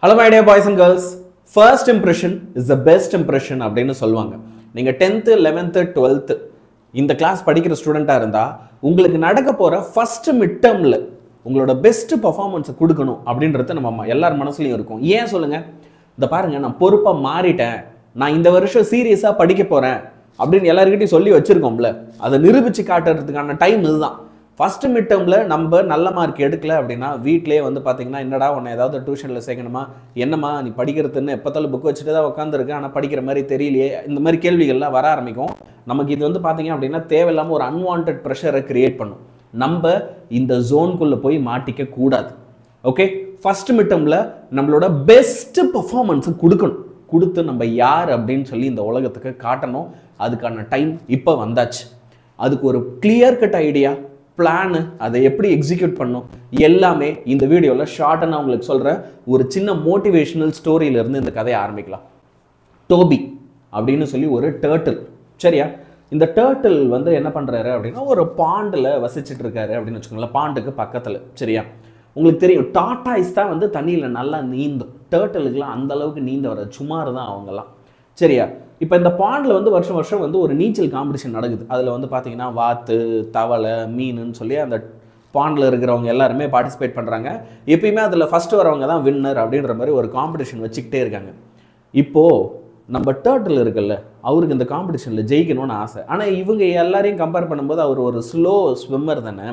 Hello my dear boys and girls. First impression is the best impression அப்படினு சொல்வாங்க. நீங்க 10th, 11th, 12th இந்த class படிக்கிற ஸ்டூடெண்டா இருந்தா உங்களுக்கு நடக்க போற ஃபர்ஸ்ட் மிட் டர்ம்ல உங்களோட பெஸ்ட் பெர்ஃபார்மன்ஸ் கொடுக்கணும் அப்படின்றது நம்ம எல்லார் மனசுலயும் இருக்கும். ஏன் சொல்லுங்க? இந்த பாருங்க நான் பொறுப்பா மாறிட்டேன். நான் இந்த வருஷம் சீரியஸா படிக்க போறேன் அப்படின்னு எல்லார்கிட்டயும் சொல்லி வச்சிருக்கோம்ல. அதை நிரூபிச்சு காட்டுறதுக்கான டைம் இதுதான். ஃபர்ஸ்ட் மிட் டர்மில் நம்ம நல்ல மார்க் எடுக்கல அப்படின்னா வீட்டிலே வந்து பார்த்தீங்கன்னா என்னடா உன்னை ஏதாவது டியூஷனில் சேர்க்கணுமா, என்னம்மா நீ படிக்கிறதுன்னு எப்போத்தாலும் புக் வச்சுட்டு தான் உட்காந்துருக்கு, ஆனால் படிக்கிற மாதிரி தெரியலையே, இந்த மாதிரி கேள்விகள்லாம் வர ஆரம்பிக்கும். நமக்கு இது வந்து பார்த்தீங்க அப்படின்னா தேவையில்லாமல் ஒரு அன்வான்ட் ப்ரெஷரை கிரியேட் பண்ணும். நம்ம இந்த ஜோனுக்குள்ளே போய் மாட்டிக்க கூடாது. ஓகே, ஃபர்ஸ்ட் மிட் டர்மில் நம்மளோட பெஸ்ட் பர்ஃபார்மன்ஸை கொடுத்து நம்ம யார் அப்படின்னு சொல்லி இந்த உலகத்துக்கு காட்டணும். அதுக்கான டைம் இப்போ வந்தாச்சு. அதுக்கு ஒரு கிளியர் கட் ஐடியா, பிளானு, அதை எப்படி எக்ஸிக்யூட் பண்ணும் எல்லாமே இந்த வீடியோவில் ஷார்ட்டாக நான் உங்களுக்கு சொல்கிறேன். ஒரு சின்ன மோட்டிவேஷனல் ஸ்டோரியிலேருந்து இந்த கதையை ஆரம்பிக்கலாம். டோபி அப்படின்னு சொல்லி ஒரு டர்ட்டில், சரியா? இந்த டர்ட்டில் வந்து என்ன பண்ணுறாரு அப்படின்னா ஒரு பாண்டில் வசிச்சுட்டு இருக்காரு அப்படின்னு வச்சுக்கோங்களேன், பாண்டுக்கு பக்கத்தில், சரியா? உங்களுக்கு தெரியும் டாட்டாய்ஸ் தான் வந்து தண்ணியில் நல்லா நீந்தும், டர்ட்டிலுக்குலாம் அந்த அளவுக்கு நீந்த வர சுமார் தான் அவங்கெல்லாம், சரியா? இப்போ இந்த பாண்டில் வந்து வருஷம் வருஷம் வந்து ஒரு நீச்சல் காம்படிஷன் நடக்குது. அதில் வந்து பார்த்தீங்கன்னா வாத்து, தவளை, மீனுன்னு சொல்லி அந்த பாண்டில் இருக்கிறவங்க எல்லாருமே பார்ட்டிசிபேட் பண்ணுறாங்க. எப்பயுமே அதில் ஃபஸ்ட்டு வரவங்க தான் வின்னர் அப்படின்ற மாதிரி ஒரு காம்படிஷன் வச்சுக்கிட்டே இருக்காங்க. இப்போது நம்ம டர்ட்டில் இருக்குல்ல, அவருக்கு இந்த காம்படிஷனில் ஜெயிக்கணும்னு ஆசை. ஆனால் இவங்க எல்லாரையும் கம்பேர் பண்ணும்போது அவர் ஒரு ஸ்லோ ஸ்விம்மர் தானே.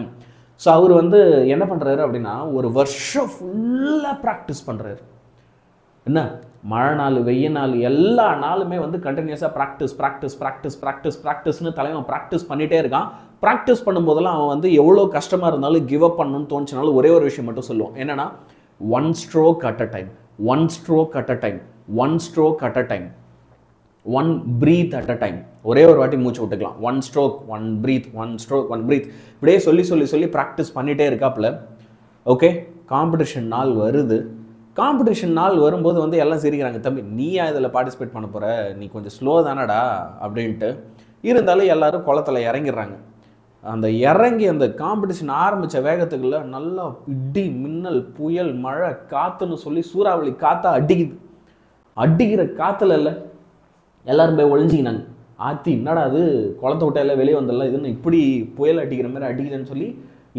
ஸோ அவர் வந்து என்ன பண்ணுறாரு அப்படின்னா ஒரு வருஷம் ஃபுல்லாக ப்ராக்டிஸ் பண்ணுறாரு. என்ன மழை நாள், வெய்ய நாள், எல்லா நாளுமே வந்து கண்டினியூஸாக ப்ராக்டிஸ்னு தலைவன் ப்ராக்டிஸ் பண்ணிகிட்டே இருக்கான். ப்ராக்டிஸ் பண்ணும்போதெல்லாம் அவன் வந்து எவ்வளோ கஷ்டமாக இருந்தாலும் கிவ் அப் பண்ணணும்னு தோணுச்சுனாலும் ஒரே ஒரு விஷயம் மட்டும் சொல்லுவான். என்னென்னா one stroke at a time, one breath at a time. ஒரே ஒரு வாட்டி மூச்சு விட்டுக்கலாம். ஒன் ஸ்ட்ரோக், ஒன் பிரீத், இப்படியே சொல்லி ப்ராக்டிஸ் பண்ணிகிட்டே இருக்காப்புல. ஓகே, காம்படிஷன் நாள் வருது. காம்படிஷன் நாள் வரும்போது வந்து எல்லாம் சிரிக்கிறாங்க, தம்பி நீயா இதில் பார்ட்டிசிபேட் பண்ண போகிற, நீ கொஞ்சம் ஸ்லோ தானடா அப்படின்ட்டு. இருந்தாலும் எல்லோரும் குளத்தில் இறங்கிடுறாங்க. அந்த இறங்கி அந்த காம்படிஷன் ஆரம்பித்த வேகத்துக்குள்ள நல்லா இடி, மின்னல், புயல், மழை, காற்றுன்னு சொல்லி சூறாவளி காற்றா அடிக்கிற காற்றுல இல்லை எல்லோரும் போய் ஒழிஞ்சிக்கினாங்க. ஆத்தி என்னடா அது, குளத்தை விட்டு எல்லாம் வெளியே வந்துடலாம், இதுன்னு இப்படி புயல் அடிக்கிற மாதிரி அடிக்குதுன்னு சொல்லி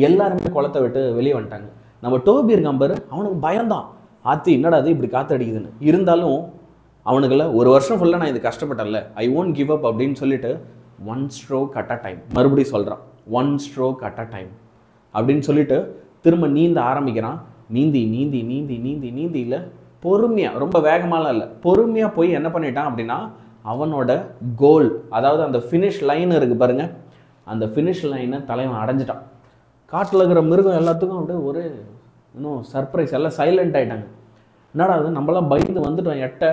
எல்லாருமே குளத்தை விட்டு வெளியே வந்துட்டாங்க. நம்ம டோபி இருக்கான் பாரு, அவனுக்கு பயம்தான். ஆத்தி என்னடா அது இப்படி காற்று அடிக்குதுன்னு. இருந்தாலும் அவனுக்குள்ள ஒரு வருஷம் ஃபுல்லாக நான் இது கஷ்டப்பட்டேன்ல, ஐ ஒன்ட் கிவ் அப் அப்படின்னு சொல்லிட்டு one stroke at a time, மறுபடியும் சொல்கிறான் one stroke at a time அப்படின்னு சொல்லிட்டு திரும்ப நீந்த ஆரம்பிக்கிறான். நீந்தி இல்லை, பொறுமையாக, ரொம்ப வேகமாலாம் இல்லை, பொறுமையாக போய் என்ன பண்ணிட்டான் அப்படின்னா அவனோட கோல், அதாவது அந்த ஃபினிஷ் லைன் இருக்குது பாருங்க, அந்த ஃபினிஷ் லைனை தலைவன் அடைஞ்சிட்டான். காட்டில் இருக்கிற மிருகம் எல்லாத்துக்கும் அப்படியே ஒரு இன்னும் சர்ப்ரைஸ், எல்லாம் சைலண்ட் ஆகிட்டாங்க. என்னடா அது, நம்மளாம் பயந்து வந்துட்டோம் எட்ட,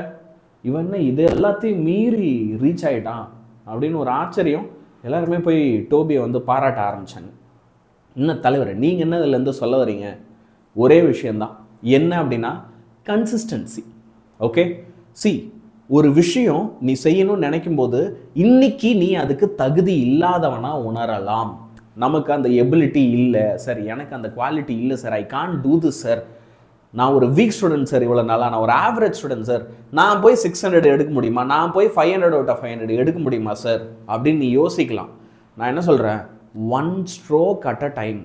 இவன் என்ன இது எல்லாத்தையும் மீறி ரீச் ஆகிட்டான் அப்படின்னு ஒரு ஆச்சரியம். எல்லாருமே போய் டோபியை வந்து பாராட்ட ஆரம்பித்தாங்க. இன்னும் தலைவர் நீங்கள் என்ன இதுலேருந்து சொல்ல வரீங்க? ஒரே விஷயந்தான், என்ன அப்படின்னா கன்சிஸ்டன்சி. ஓகே, ஒரு விஷயம் நீ செய்யணும்னு நினைக்கும் போது இன்னைக்கு நீ அதுக்கு தகுதி இல்லாதவனா உணரலாம். நமக்கு அந்த எபிலிட்டி இல்லை சார், எனக்கு அந்த குவாலிட்டி இல்லை sir, I can't do this sir, நான் ஒரு வீக் ஸ்டூடெண்ட் சார், இவ்வளோ நாளாக நான் ஒரு ஆவரேஜ் ஸ்டூடெண்ட் சார், நான் போய் 600 எடுக்க முடியுமா, நான் போய் 500 out of 500 எடுக்க முடியுமா சார் அப்படின்னு நீ யோசிக்கலாம். நான் என்ன சொல்கிறேன், one stroke at a time.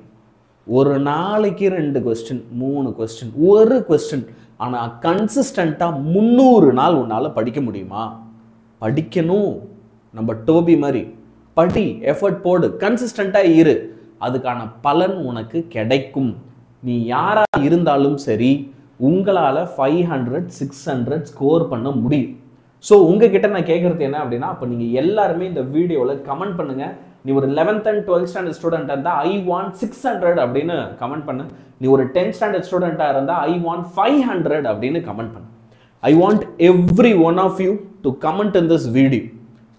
ஒரு நாளைக்கு 2 கொஸ்டின், 3 கொஸ்டின், ஒரு கொஸ்டின், ஆனால் கன்சிஸ்டண்ட்டாக 300 நாள் உன்னால் படிக்க முடியுமா? படிக்கணும். நம்ம டோபி மாதிரி படி, எஃபர்ட் போடு, கன்சிஸ்டண்ட்டாக இரு, அதுக்கான பலன் உனக்கு கிடைக்கும். நீ யாராக இருந்தாலும் சரி உங்களால் 500, 600 ஸ்கோர் பண்ண முடியும். ஸோ உங்ககிட்ட நான் கேட்குறது என்ன அப்படின்னா, அப்போ நீங்கள் எல்லாருமே இந்த வீடியோவில் கமெண்ட் பண்ணுங்கள். நீ ஒரு 11th and 12th ஸ்டாண்டர்ட் ஸ்டூடெண்ட்டாக இருந்தால் ஐ வாண்ட் 600 அப்படின்னு கமெண்ட் பண்ணு. நீ ஒரு 10th ஸ்டாண்டர்ட் ஸ்டூடெண்ட்டாக இருந்தால் ஐ வாண்ட் 500 அப்படின்னு கமெண்ட் பண்ணு. I want every one of you to comment in this video.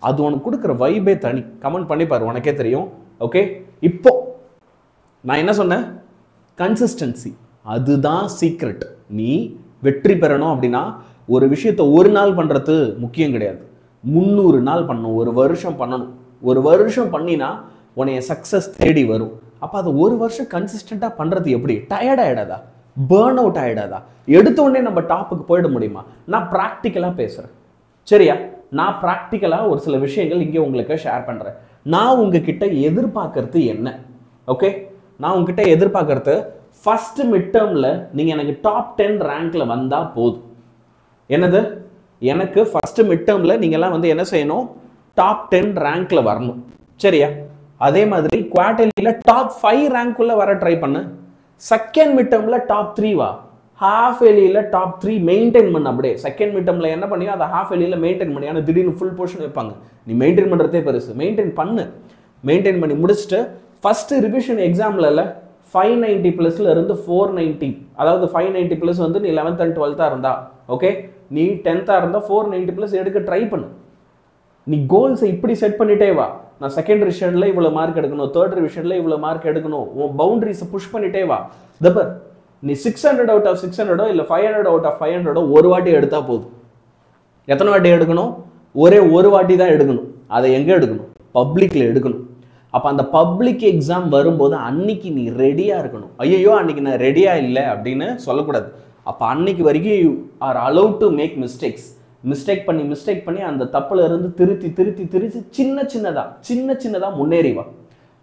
அது உனக்கு கொடுக்குற வைபே தனி. கமெண்ட் பண்ணிப்பாரு, உனக்கே தெரியும். ஓகே, இப்போ நான் என்ன சொன்னேன், கன்சிஸ்டன்சி, அதுதான் சீக்ரெட். நீ வெற்றி பெறணும் அப்படின்னா ஒரு விஷயத்தை ஒரு நாள் பண்ணுறது முக்கியம் கிடையாது, 300 நாள் பண்ணணும், ஒரு வருஷம் பண்ணணும். ஒரு வருஷம் பண்ணினா உன்னைய சக்ஸஸ் தேடி வரும். அப்போ அது ஒரு வருஷம் கன்சிஸ்டண்ட்டாக பண்ணுறது எப்படி? டயர்ட் ஆகிடாதா? பேர்ன் அவுட் ஆகிடாதா? எடுத்த உடனே நம்ம டாப்புக்கு போயிட முடியுமா? நான் ப்ராக்டிக்கலாக பேசுகிறேன், சரியா? நான் ப்ராக்டிக்கலாக ஒரு சில விஷயங்கள் இங்கே உங்களுக்கு ஷேர் பண்ணுறேன். நான் உங்ககிட்ட எதிர்பார்க்கறது என்ன? ஓகே, நான் உங்ககிட்ட எதிர்பார்க்கறது ஃபர்ஸ்ட் மிட் டேர்மில் நீங்கள் எனக்கு டாப் 10 ரேங்க்ல வந்தால் போதும். என்னது? எனக்கு ஃபர்ஸ்ட் மிட் டேர்மில் நீங்கள்லாம் வந்து என்ன செய்யணும்? டாப் 10 ரேங்க்ல வரணும், சரியா? அதே மாதிரி குவார்டர்லியில் டாப் 5 ரேங்க்குள்ளே வர ட்ரை பண்ணு. செகண்ட் மிட் டேர்மில் டாப் 3 வா. ஹாஃப் எலியில் டாப் 3 மெயின்டைன் பண்ண. அப்படியே செகண்ட் மிட் டேர்மில் என்ன பண்ணியோ அதை ஹாஃப் எலியில் மெயின்டைன் பண்ணி. ஆனால் திடீர்னு ஃபுல் போர்ஷன் வைப்பாங்க, நீ மெயின்டைன் பண்ணுறதே பெருசு. மெயின்டைன் பண்ணு. மெயின்டைன் பண்ணி முடிச்சுட்டு ஃபர்ஸ்ட் ரிவிஷன் எக்ஸாமில் 590 ப்ளஸ்ல இருந்து 490, அதாவது 590 ப்ளஸ் வந்து நீ 11th and 12th இருந்தா, ஓகே, நீ 10th இருந்தா 490 ப்ளஸ் எடுக்க ட்ரை பண்ணு. நீ கோல்ஸை இப்படி செட் பண்ணிட்டே வா. நான் செகண்ட் ரிவிஷனில் இவ்வளோ மார்க் எடுக்கணும், தேர்ட் ரிவிஷனில் இவ்வளோ மார்க் எடுக்கணும், உன் பவுண்டரிஸை புஷ் பண்ணிட்டே வா. தப்பர் நீ 600 out of 600 இல்லை 500 out of 500 ஒரு வாட்டி எடுத்தா போதும். எத்தனை வாட்டி எடுக்கணும்? ஒரே ஒரு வாட்டி தான் எடுக்கணும். அதை எங்கே எடுக்கணும்? பப்ளிக்கில் எடுக்கணும். அப்போ அந்த பப்ளிக் எக்ஸாம் வரும்போது அன்னைக்கு நீ ரெடியாக இருக்கணும். ஐயோ அன்னைக்கு நான் ரெடியாக இல்லை அப்படின்னு சொல்லக்கூடாது. அப்போ அன்னைக்கு வரைக்கும் you are allowed to make mistakes. Mistake பண்ணி அந்த தப்புல இருந்து திருத்தி சின்ன சின்னதாக முன்னேறி வா.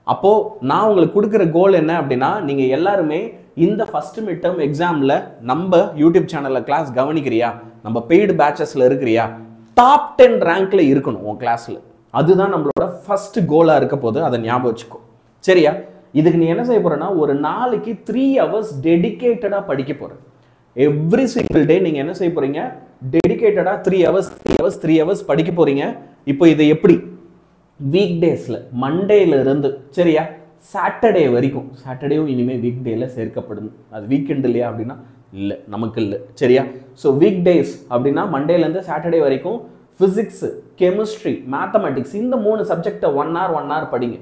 அப்போது நான் உங்களுக்கு கொடுக்குற கோல் என்ன அப்படின்னா, நீங்கள் எல்லாருமே இந்த ஃபர்ஸ்ட் மிட் டேர்ம் எக்ஸாமில் நம்ம யூடியூப் சேனலில் கிளாஸ் கவனிக்கிறியா, நம்ம பெய்டு பேட்சஸில் இருக்கிறியா, டாப் 10 ரேங்க்ல இருக்கணும் உன் கிளாஸில். அதுதான் நம்மளோட ஃபர்ஸ்ட் கோலாக இருக்க போது. அதை ஞாபகம் வச்சுக்கோ, சரியா? இதுக்கு நீ என்ன செய்ய போறேன்னா, ஒரு நாளைக்கு 3 hours டெடிகேட்டடாக படிக்க போகிற. எவ்ரி சிங்கிள் டே நீங்கள் என்ன செய்ய போறீங்க? டெடிகேட்டடாக 3 hours படிக்க போறீங்க. இப்போ இதை எப்படி? வீக் டேஸில் மண்டேல இருந்து, சரியா, சாட்டர்டே வரைக்கும். சாட்டர்டேவும் இனிமேல் வீக் டேல சேர்க்கப்படும். அது வீக்கெண்ட் இல்லையா அப்படின்னா இல்லை, நமக்கு இல்லை, சரியா? ஸோ வீக் டேஸ் அப்படின்னா மண்டேலேருந்து சாட்டர்டே வரைக்கும் ஃபிசிக்ஸ், கெமிஸ்ட்ரி, மேத்தமெட்டிக்ஸ் இந்த 3 சப்ஜெக்டை 1 hour படிங்க,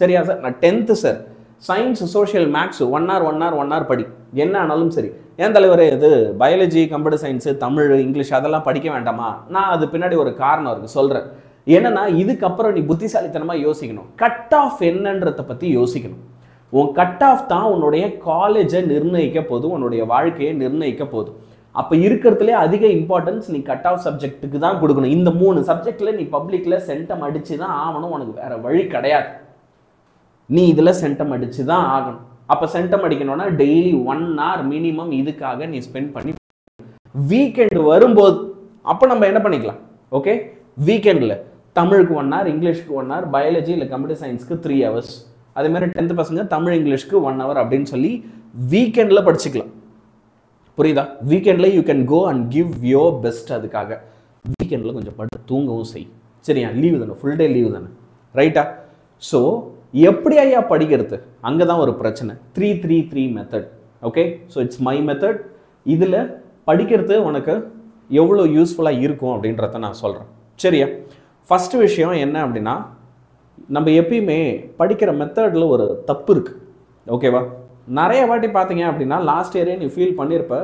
சரியா சார்? நான் 10th sir, science, social, maths 1 hour படி. என்ன ஆனாலும் சரி. ஏன் தலைவர் இது biology, computer science, Tamil, English அதெல்லாம் படிக்க வேண்டாமா? நான் அது பின்னாடி ஒரு காரணம் இருக்குது, சொல்கிறேன். என்னன்னா இதுக்கப்புறம் நீ புத்திசாலித்தனமாக யோசிக்கணும். கட் ஆஃப் என்னன்றதை பற்றி யோசிக்கணும். உன் கட் ஆஃப் தான் உன்னுடைய காலேஜை நிர்ணயிக்க போதும், உன்னுடைய வாழ்க்கையை நிர்ணயிக்க போதும். அப்போ இருக்கிறதுலே அதிக இம்பார்ட்டன்ஸ் நீ கட் ஆஃப் சப்ஜெக்ட்டுக்கு தான் கொடுக்கணும். இந்த 3 சப்ஜெக்டில் நீ பப்ளிக்கில் சென்டம் அடித்து தான் ஆகணும். உனக்கு வேற வழி கிடையாது. நீ இதில் சென்டம் அடித்து தான் ஆகணும். அப்போ சென்டம் அடிக்கணும்னா டெய்லி 1 hour மினிமம் இதுக்காக நீ ஸ்பெண்ட் பண்ணி. வீக்கெண்ட் வரும்போது அப்போ நம்ம என்ன பண்ணிக்கலாம்? ஓகே, வீக்கெண்டில் தமிழுக்கு 1 hour, இங்கிலீஷ்க்கு 1 hour, பயாலஜி இல்லை கம்ப்யூட்டர் சயின்ஸ்க்கு 3 hours, அதே மாதிரி 10th பசங்க தமிழ் இங்கிலீஷ்க்கு 1 hour அப்படின்னு சொல்லி வீக்கெண்டில் படிச்சுக்கலாம். புரியுதா? வீக்கெண்டில் you can go and give your best. அதுக்காக வீக்கெண்டில் கொஞ்சம் படுத்து தூங்கவும் செய், சரியா? லீவு தானே, ஃபுல் டே லீவு தானே, ரைட்டா? ஸோ எப்படி ஐயா படிக்கிறது? அங்கே தான் ஒரு பிரச்சனை. 3-3-3 method. Okay, so it's my method. இதில் படிக்கிறது உனக்கு எவ்வளோ யூஸ்ஃபுல்லாக இருக்கும் அப்படின்றத நான் சொல்கிறேன், சரியா? ஃபஸ்ட்டு விஷயம் என்ன அப்படின்னா, நம்ம எப்பயுமே படிக்கிற மெத்தடில் ஒரு தப்பு இருக்குது, ஓகேவா? நிறைய வாட்டி பார்த்தீங்க அப்படின்னா லாஸ்ட் இயரே நீ ஃபீல் பண்ணியிருப்ப,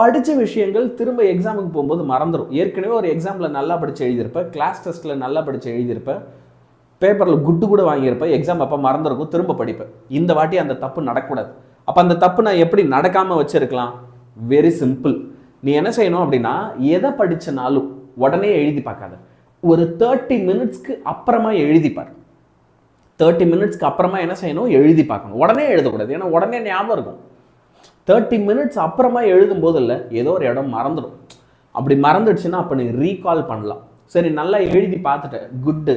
படித்த விஷயங்கள் திரும்ப எக்ஸாமுக்கு போகும்போது மறந்துடும். ஏற்கனவே ஒரு எக்ஸாமில் நல்லா படித்து எழுதியிருப்ப, கிளாஸ் டெஸ்ட்டில் நல்லா படித்து எழுதியிருப்ப, பேப்பரில் குட்டு கூட வாங்கியிருப்ப, எக்ஸாம் அப்போ மறந்துருக்கும், திரும்ப படிப்பேன். இந்த வாட்டி அந்த தப்பு நடக்கக்கூடாது. அப்போ அந்த தப்பு நான் எப்படி நடக்காமல் வச்சுருக்கலாம்? Very simple. நீ என்ன செய்யணும் அப்படின்னா, எதை படித்தனாலும் உடனே எழுதி பார்க்காத. ஒரு 30 minutesக்கு அப்புறமா எழுதிப்பார். 30 minutesக்கு அப்புறமா என்ன செய்யணும்? எழுதி பார்க்கணும். உடனே எழுதக்கூடாது, ஏன்னா உடனே ஞாபகம் இருக்கும். 30 minutes அப்புறமா எழுதும் போது இல்லை, ஏதோ ஒரு இடம் மறந்துடும். அப்படி மறந்துடுச்சுன்னா அப்போ நீ ரீகால் பண்ணலாம். சரி, நல்லா எழுதி பார்த்துட்டேன், குட்டு.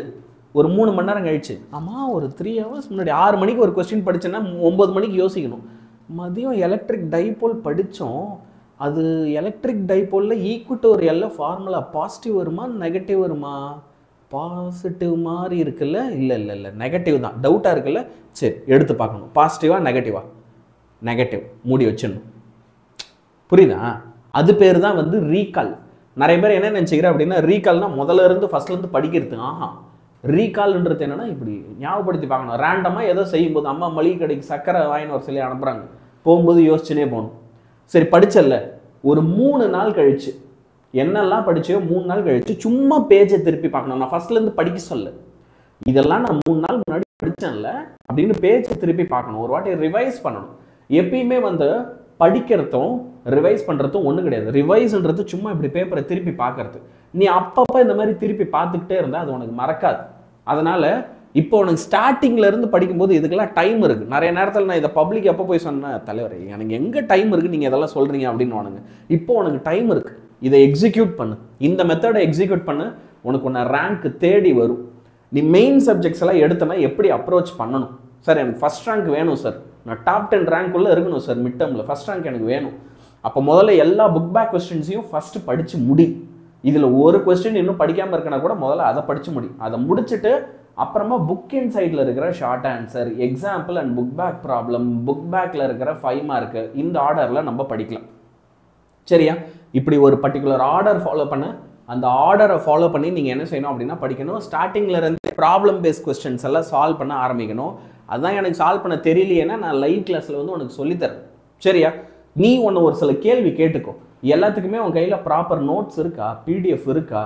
ஒரு 3 மணி நேரம் கழிச்சு, ஆமாம் ஒரு 3 hours முன்னாடி 6 மணிக்கு ஒரு கொஸ்டின் படிச்சேன்னா 9 மணிக்கு யோசிக்கணும். மதியம் எலக்ட்ரிக் டைபோல் படித்தோம், அது எலக்ட்ரிக் டைபோலில் ஈக்குவல் ஒரு எல்ல ஃபார்முலா பாசிட்டிவ் வருமா நெகட்டிவ் வருமா? பாசிட்டிவ் மாதிரி இருக்குல்ல, இல்லை நெகட்டிவ் தான், டவுட்டாக இருக்குல்ல. சரி, எடுத்து பார்க்கணும், பாசிட்டிவா நெகட்டிவா? நெகட்டிவ், மூடி வச்சிடணும். புரியுதா? அது பேர் தான் வந்து ரீகால். நிறைய பேர் என்ன நினச்சிக்கிற அப்படின்னா, ரீகால்னா முதல்ல இருந்து ஃபர்ஸ்ட்லேருந்து படிக்கிறது. ஆஹா, ரீகால்ன்றது என்னன்னா இப்படி ஞாபகப்படுத்தி பார்க்கணும். ரேண்டமாக ஏதோ செய்யும்போது, அம்மா மளிகை கடைக்கு சக்கரை வாங்கின்னு ஒரு சொல்லி அனுப்புகிறாங்க, போகும்போது யோசிச்சுனே போகணும். சரி, படிச்சல்ல, ஒரு 3 நாள் கழிச்சு என்னெல்லாம் படிச்சோ 3 நாள் கழிச்சு சும்மா பேஜை திருப்பி பார்க்கணும். நான் ஃபர்ஸ்ட்லேருந்து படிக்க சொல்ல, இதெல்லாம் நான் 3 நாள் முன்னாடி படித்தேன்ல அப்படின்னு பேஜை திருப்பி பார்க்கணும். ஒரு வாட்டி ரிவைஸ் பண்ணணும். எப்பயுமே வந்து படிக்கிறதும் ரிவைஸ் பண்ணுறதும் ஒன்றும் கிடையாது. ரிவைஸ்ன்றது சும்மா இப்படி பேப்பரை திருப்பி பார்க்கறது. நீ அப்பப்போ இந்த மாதிரி திருப்பி பார்த்துக்கிட்டே இருந்தால் அது உனக்கு மறக்காது. அதனால் இப்போ உனக்கு ஸ்டார்டிங்கில் இருந்து படிக்கும்போது இதுக்கெல்லாம் டைம் இருக்குது. நிறைய நேரத்தில் நான் இதை பப்ளிக் எப்போ போய் சொன்னேன், தலைவர் எனக்கு எங்கே டைம் இருக்குது, நீங்கள் இதெல்லாம் சொல்கிறீங்க அப்படின்னு வானுங்க. இப்போ உனக்கு டைம் இருக்குது, இதை எக்ஸிக்யூட் பண்ணு, இந்த மெத்தடை எக்ஸிக்யூட் பண்ணு, உனக்கு ஒன்று ரேங்க் தேடி வரும். நீ மெயின் சப்ஜெக்ட்ஸ் எல்லாம் எடுத்தனா எப்படி அப்ரோச் பண்ணணும், சார் எனக்கு ஃபஸ்ட் ரேங்க் வேணும் சார், நான் டாப் 10 ரேங்க்குள்ளே இருக்கணும் சார், மிட் டேர்மில் ஃபஸ்ட் ரேங்க் எனக்கு வேணும். அப்போ முதல்ல எல்லா புக் பேக் கொஸ்டின்ஸையும் ஃபஸ்ட்டு படித்து முடி. இதில் ஒரு கொஸ்டின் இன்னும் படிக்காமல் இருக்கனா கூட முதல்ல அதை படித்து முடி. அதை முடிச்சுட்டு அப்புறமா புக் இன் சைடில் இருக்கிற short answer, example and book back problem, book பேக்கில் இருக்கிற 5 மார்க்கு, இந்த ஆர்டரில் நம்ம படிக்கலாம். சரியா? இப்படி ஒரு பர்டிகுலர் ஆர்டர் ஃபாலோ பண்ண, அந்த ஆர்டரை ஃபாலோ பண்ணி நீங்கள் என்ன செய்யணும் அப்படின்னா படிக்கணும். ஸ்டார்டிங்கில் இருந்து ப்ராப்ளம் பேஸ்ட் கொஸ்டின்ஸ் எல்லாம் சால்வ் பண்ண ஆரம்பிக்கணும். அதுதான் எனக்கு சால்வ் பண்ண தெரியலையேன்னா நான் லைவ் கிளாஸில் வந்து உனக்கு சொல்லித்தரேன். சரியா? நீ ஒன்று ஒரு சில கேள்வி கேட்டுக்கோ. எல்லாத்துக்குமே உன் கையில் ப்ராப்பர் நோட்ஸ் இருக்கா, பிடிஎஃப் இருக்கா,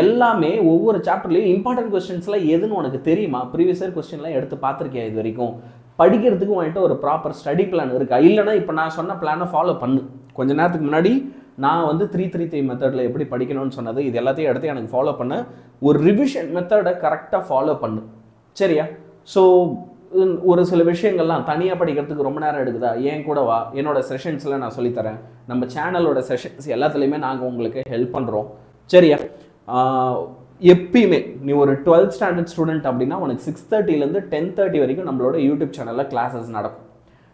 எல்லாமே ஒவ்வொரு சாப்டர்லையும் இம்பார்ட்டன்ட் கொஸ்டின்ஸ்லாம் எதுன்னு உனக்கு தெரியுமா, ப்ரீவியஸ் இயர் கொஸ்டின்லாம் எடுத்து பார்த்துருக்கியா இது வரைக்கும், படிக்கிறதுக்கு உன்கிட்ட ஒரு ப்ராப்பர் ஸ்டடி பிளான் இருக்கா, இல்லைனா இப்போ நான் சொன்ன பிளானை ஃபாலோ பண்ணு. கொஞ்ச நேரத்துக்கு முன்னாடி நான் வந்து 3-3-3 மெத்தடில் எப்படி படிக்கணும்னு சொன்னது, இது எல்லாத்தையும் எடுத்து எனக்கு ஃபாலோ பண்ண, ஒரு ரிவிஷன் மெத்தடை கரெக்டாக ஃபாலோ பண்ணு. சரியா? ஸோ ஒரு சில விஷயங்கள்லாம் தனியாக படிக்கிறதுக்கு ரொம்ப நேரம் எடுக்குதா, ஏன் கூட வா, என்னோட செஷன்ஸில் நான் சொல்லித்தரேன், நம்ம சேனலோட செஷன்ஸ் எல்லாத்துலேயுமே நாங்கள் உங்களுக்கு ஹெல்ப் பண்ணுறோம். சரியா? எப்பயுமே நீ ஒரு 12th ஸ்டாண்டர்ட் ஸ்டூடெண்ட் அப்படின்னா உனக்கு 6:30லேருந்து 10:30 வரைக்கும் நம்மளோட யூடியூப் சேனலில் கிளாஸஸ் நடக்கும்.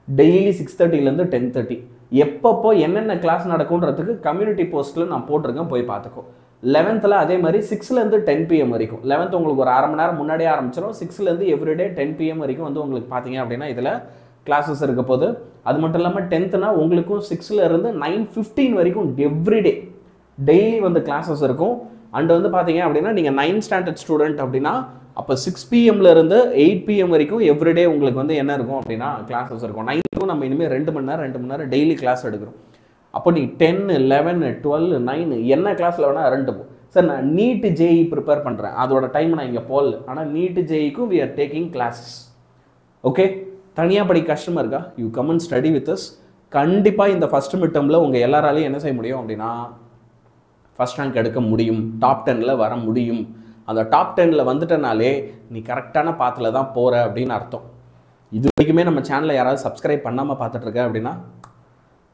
டெய்லி 6:30லேருந்து 10:30 எப்பப்போ என்னென்ன கிளாஸ் நடக்கும்ன்றதுக்கு கம்யூனிட்டி போஸ்ட்டில் நான் போட்டிருக்கேன், போய் பார்த்துக்கோ. 11th அதே மாதிரி 6லேருந்து 10 PM வரைக்கும். 11th உங்களுக்கு ஒரு அரை மணி நேரம் முன்னாடியே ஆரம்பிச்சிடும். 6லேருந்து எவ்ரிடே 10 PM வரைக்கும் வந்து உங்களுக்கு பார்த்தீங்க அப்படின்னா இதில் கிளாஸஸ் இருக்க போது. அது மட்டும் இல்லாமல் 10th உங்களுக்கும் 6லேருந்து 9:15 வரைக்கும் எவ்ரிடே டெய்லி வந்து கிளாஸஸ் இருக்கும். அண்ட் வந்து பார்த்தீங்க அப்படின்னா நீங்கள் 9th ஸ்டாண்டர்ட் ஸ்டூடெண்ட் அப்படின்னா அப்போ 6 PMலேருந்து 8 PM வரைக்கும் எவ்ரிடே உங்களுக்கு வந்து என்ன இருக்கும் அப்படின்னா கிளாஸஸ் இருக்கும். 9th நம்ம இனிமேல் 2 மணி நேரம் டெய்லி கிளாஸ் எடுக்கிறோம். அப்போ நீ 10, 11, 12, 9 என்ன கிளாஸில் வேணால் ரெண்டு போ. சார் நான் நீட் ஜேஇ ப்ரிப்பேர் பண்ணுறேன், அதோட டைம் நான் இங்கே போடல, ஆனால் நீட் ஜேஇக்கும் we are taking classes. Okay? தனியாக படிக்க கஷ்டமாக இருக்கா, you come and study with us. கண்டிப்பாக இந்த ஃபஸ்ட் மிட் டேர்மில் உங்கள் எல்லாராலையும் என்ன செய்ய முடியும் அப்படின்னா ஃபஸ்ட் ரேங்க் எடுக்க முடியும், டாப் 10ல் வர முடியும். அந்த டாப் 10ல் வந்துட்டனாலே நீ கரெக்டான பாத்தில் தான் போகிற அப்படின்னு அர்த்தம். இது வரைக்குமே நம்ம சேனலை யாராவது சப்ஸ்கிரைப் பண்ணாமல் பார்த்துட்ருக்க அப்படின்னா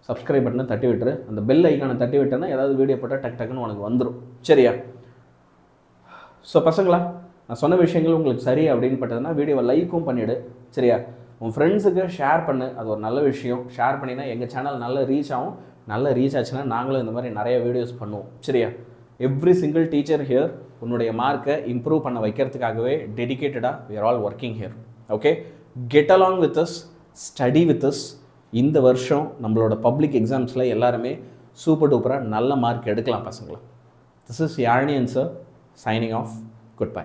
சப்ஸ்கிரைப் பட்டனை தட்டி விட்டுரு, அந்த பெல் ஐக்கானை தட்டி விட்டேன்னா ஏதாவது வீடியோ போட்டால் டக்குன்னு உனக்கு வந்துடும். சரியா? ஸோ பசங்களா, நான் சொன்ன விஷயங்கள் உங்களுக்கு சரி அப்படின்னு பட்டதுன்னா வீடியோவை லைக்கும் பண்ணிவிடு. சரியா? உன் ஃப்ரெண்ட்ஸுக்கு ஷேர் பண்ணு, அது ஒரு நல்ல விஷயம். ஷேர் பண்ணினா எங்கள் சேனல் நல்ல ரீச் ஆகும். நல்ல ரீச் ஆச்சுன்னா நாங்களும் இந்த மாதிரி நிறைய வீடியோஸ் பண்ணுவோம். சரியா? எவ்ரி சிங்கிள் டீச்சர் ஹியர் உன்னுடைய மார்க்கை இம்ப்ரூவ் பண்ண வைக்கிறதுக்காகவே டெடிக்கேட்டடாக we are all working here. Okay? Get along with us, study with as. இந்த வருஷம் நம்மளோட பப்ளிக் எக்ஸாம்ஸில் எல்லாருமே சூப்பர் டூப்பராக நல்ல மார்க் எடுக்கலாம் பசங்களா. This is Yazhini sir signing off. Good bye.